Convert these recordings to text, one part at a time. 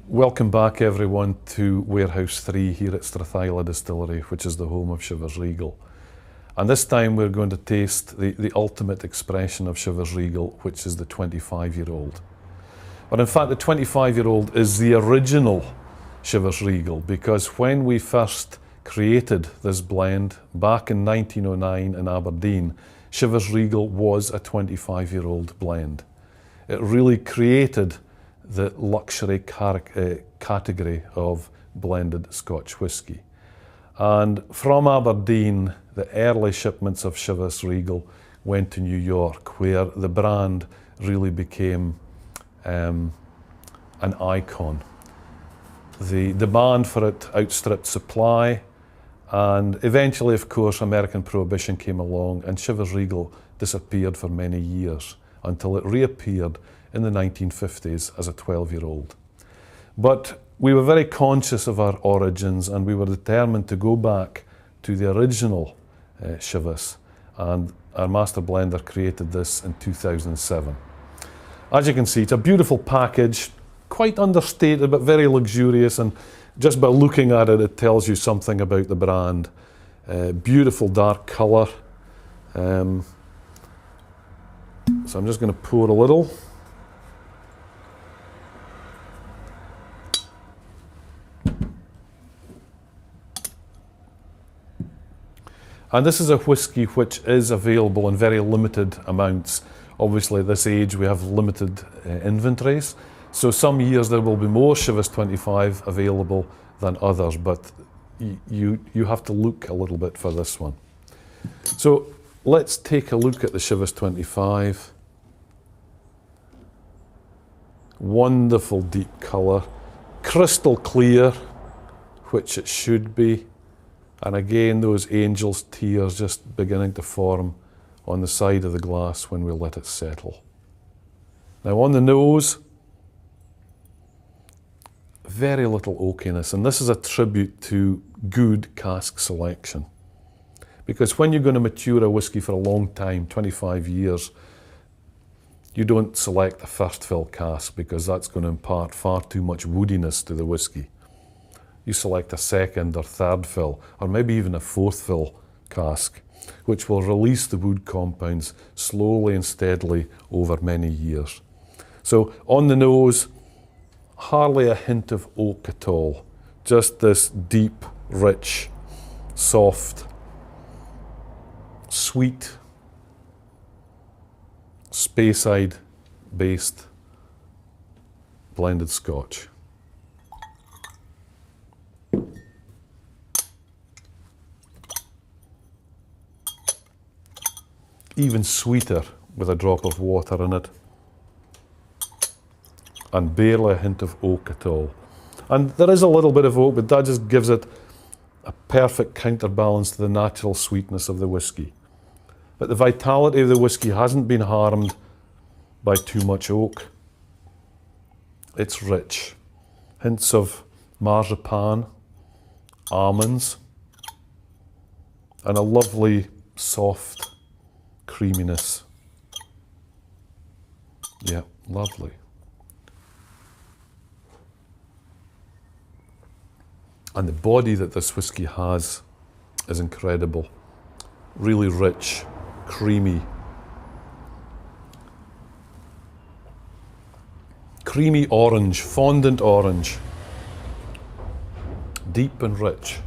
Welcome back everyone to Warehouse 3 here at Strathisla Distillery, which is the home of Chivas Regal. And this time we're going to taste the ultimate expression of Chivas Regal, which is the 25-year-old. But in fact the 25-year-old is the original Chivas Regal, because when we first created this blend back in 1909 in Aberdeen, Chivas Regal was a 25-year-old blend. It really created the luxury category of blended Scotch whisky. And from Aberdeen, the early shipments of Chivas Regal went to New York, where the brand really became an icon. The demand for it outstripped supply, and eventually, of course, American Prohibition came along and Chivas Regal disappeared for many years until it reappeared in the 1950s as a 12-year-old. But we were very conscious of our origins, and we were determined to go back to the original Chivas, and our master blender created this in 2007. As you can see, it's a beautiful package, quite understated but very luxurious, and just by looking at it, it tells you something about the brand. Beautiful dark colour. So I'm just going to pour a little. And this is a whisky which is available in very limited amounts. Obviously at this age we have limited inventories, so some years there will be more Chivas 25 available than others, but you have to look a little bit for this one. So let's take a look at the Chivas 25. Wonderful deep colour, crystal clear, which it should be. And again, those angel's tears just beginning to form on the side of the glass when we let it settle. Now on the nose, very little oakiness, and this is a tribute to good cask selection. Because when you're going to mature a whisky for a long time, 25 years, you don't select the first fill cask because that's going to impart far too much woodiness to the whisky. You select a second or third fill, or maybe even a fourth fill cask, which will release the wood compounds slowly and steadily over many years. So on the nose, hardly a hint of oak at all. Just this deep, rich, soft, sweet, Speyside based blended Scotch. Even sweeter with a drop of water in it, and barely a hint of oak at all. And there is a little bit of oak, but that just gives it a perfect counterbalance to the natural sweetness of the whisky. But the vitality of the whisky hasn't been harmed by too much oak. It's rich. Hints of marzipan, almonds, and a lovely soft creaminess. Yeah, lovely. And the body that this whisky has is incredible. Really rich, creamy. Creamy orange, fondant orange. Deep and rich.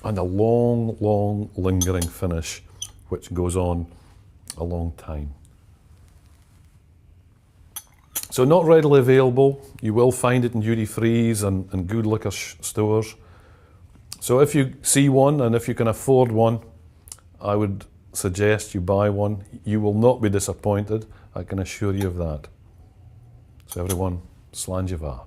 And a long, long lingering finish, which goes on a long time. So not readily available. You will find it in duty-frees and good liquor stores. So if you see one and if you can afford one, I would suggest you buy one. You will not be disappointed, I can assure you of that. So everyone, slán va.